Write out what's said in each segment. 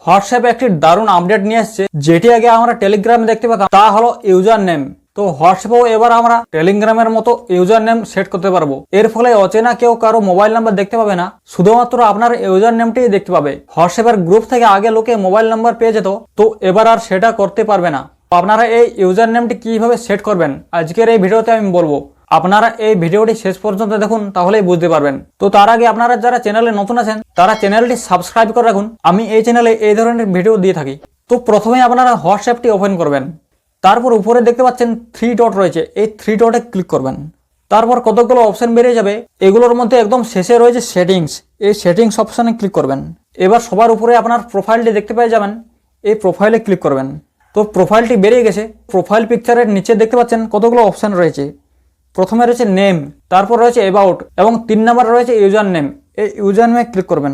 হোয়াটসঅ্যাপে একটি দারুণ আপডেট নিয়ে এসেছে, যেটি আগে আমরা টেলিগ্রামে দেখতে পেতাম, তা হলো ইউজার নেম। তো হোয়াটসঅ্যাপেও এবার আমরা টেলিগ্রামের মতো ইউজার নেম সেট করতে পারবো। এর ফলে অচেনা কেউ কারো মোবাইল নাম্বার দেখতে পাবে না, শুধুমাত্র আপনার ইউজার নেমটাই দেখতে পাবে। হোয়াটসঅ্যাপের গ্রুপ থেকে আগে লোকে মোবাইল নাম্বার পেয়ে যেত, তো এবার আর সেটা করতে পারবে না। আপনারা এই ইউজার নেমটি কিভাবে সেট করবেন আজকের এই ভিডিওতে আমি বলবো। আপনারা এই ভিডিওটি শেষ পর্যন্ত দেখুন, তাহলেই বুঝতে পারবেন। তো তার আগে আপনারা যারা চ্যানেলে নতুন আছেন তারা চ্যানেলটি সাবস্ক্রাইব করে রাখুন। আমি এই চ্যানেলে এই ধরনের ভিডিও দিয়ে থাকি। তো প্রথমে আপনারা হোয়াটসঅ্যাপটি ওপেন করবেন। তারপর উপরে দেখতে পাচ্ছেন 3 ডট রয়েছে, এই 3 ডটে ক্লিক করবেন। তারপর কতগুলো অপশন বেরিয়ে যাবে, এগুলোর মধ্যে একদম শেষে রয়েছে সেটিংস, এই সেটিংস অপশনে ক্লিক করবেন। এবার সবার উপরে আপনার প্রোফাইলটি দেখতে পেয়ে যাবেন, এই প্রোফাইলে ক্লিক করবেন। তো প্রোফাইলটি বেরিয়ে গেছে। প্রোফাইল পিকচারের নিচে দেখতে পাচ্ছেন কতগুলো অপশন রয়েছে। প্রথমে রয়েছে নেম, তারপর রয়েছে অ্যাবাউট এবং 3 নাম্বার রয়েছে ইউজার নেম। এই ইউজার নেমে ক্লিক করবেন।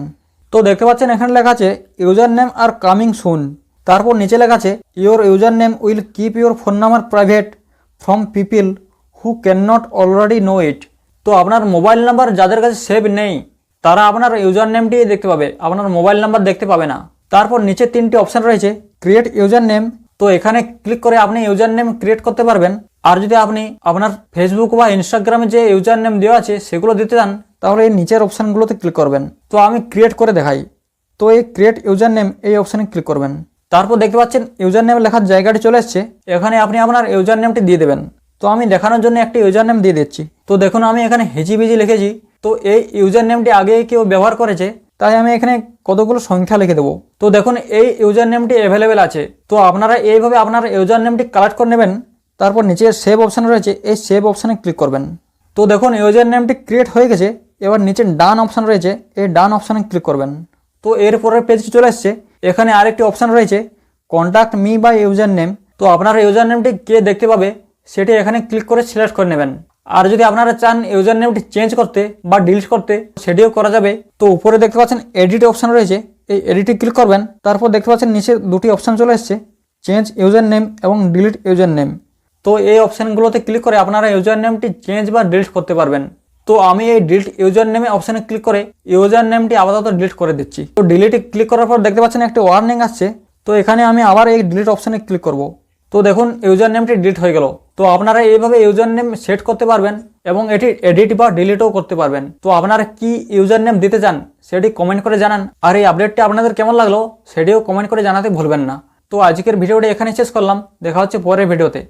তো দেখতে পাচ্ছেন এখানে লেখা আছে ইউজার নেম আর কামিং সুন। তারপর নিচে লেখা আছে your user name will keep your phone number private from people who can not already know it. তো আপনার মোবাইল নাম্বার যাদের কাছে সেভ নেই তারা আপনার ইউজার নেমটি দেখতে পাবে, আপনার মোবাইল নাম্বার দেখতে পাবে না। তারপর নিচে 3টি অপশন রয়েছে ক্রিয়েট ইউজার নেম। তো এখানে ক্লিক করে আপনি ইউজার নেম ক্রিয়েট করতে পারবেন। আর যদি আপনি আপনার ফেসবুক বা ইনস্টাগ্রামে যে ইউজার নেম দেওয়া আছে সেগুলো দিতে চান, তাহলে এই নিচের অপশানগুলোতে ক্লিক করবেন। তো আমি ক্রিয়েট করে দেখাই। তো এই ক্রিয়েট ইউজার নেম এই অপশানে ক্লিক করবেন। তারপর দেখতে পাচ্ছেন ইউজার নেম লেখার জায়গাটি চলে এসছে, এখানে আপনি আপনার ইউজার নেমটি দিয়ে দেবেন। তো আমি দেখানোর জন্য একটি ইউজার নেম দিয়ে দিচ্ছি। তো দেখুন আমি এখানে হিজিবিজি লিখেছি। তো এই ইউজার নেমটি আগে কেউ ব্যবহার করেছে, তাই আমি এখানে কতগুলো সংখ্যা লিখে দেবো। তো দেখুন এই ইউজার নেমটি অ্যাভেলেবেল আছে। তো আপনারা এইভাবে আপনার ইউজার নেমটি কালেক্ট করে নেবেন। তারপর নিচে সেভ অপশান রয়েছে, এই সেভ অপশানে ক্লিক করবেন। তো দেখুন ইউজার নেমটি ক্রিয়েট হয়ে গেছে। এবার নিচে ডান অপশান রয়েছে, এই ডান অপশানে ক্লিক করবেন। তো এরপরের পেজটি চলে এসছে। এখানে আরেকটি অপশান রয়েছে contact me by user name. তো আপনার ইউজার নেমটি কে দেখতে পাবে সেটি এখানে ক্লিক করে সিলেক্ট করে নেবেন। আর যদি আপনারা চান ইউজার নেমটি চেঞ্জ করতে বা ডিলিট করতে, সেটিও করা যাবে। তো উপরে দেখতে পাচ্ছেন এডিট অপশান রয়েছে, এই এডিটে ক্লিক করবেন। তারপর দেখতে পাচ্ছেন নিচে 2টি অপশান চলে এসছে চেঞ্জ ইউজার নেম এবং ডিলিট ইউজার নেম। তো এই অপশানগুলোতে ক্লিক করে আপনারা ইউজার নেমটি চেঞ্জ বা ডিলিট করতে পারবেন। তো আমি এই ডিলিট ইউজার নেমে অপশানে ক্লিক করে ইউজার নেমটি আপাতত ডিলিট করে দিচ্ছি। তো ডিলিটে ক্লিক করার পর দেখতে পাচ্ছেন একটা ওয়ার্নিং আসছে। তো এখানে আমি আবার এই ডিলিট অপশানে ক্লিক করব। তো দেখুন ইউজার নেমটি ডিলিট হয়ে গেল। তো আপনারা এইভাবে ইউজার নেম সেট করতে পারবেন এবং এটি এডিট বা ডিলিটও করতে পারবেন। তো আপনারা কি ইউজার নেম দিতে চান সেটি কমেন্ট করে জানান। আর এই আপডেটটি আপনাদের কেমন লাগলো সেটিও কমেন্ট করে জানাতে ভুলবেন না। তো আজকের ভিডিওটি এখানে শেষ করলাম, দেখা হচ্ছে পরের ভিডিওতে।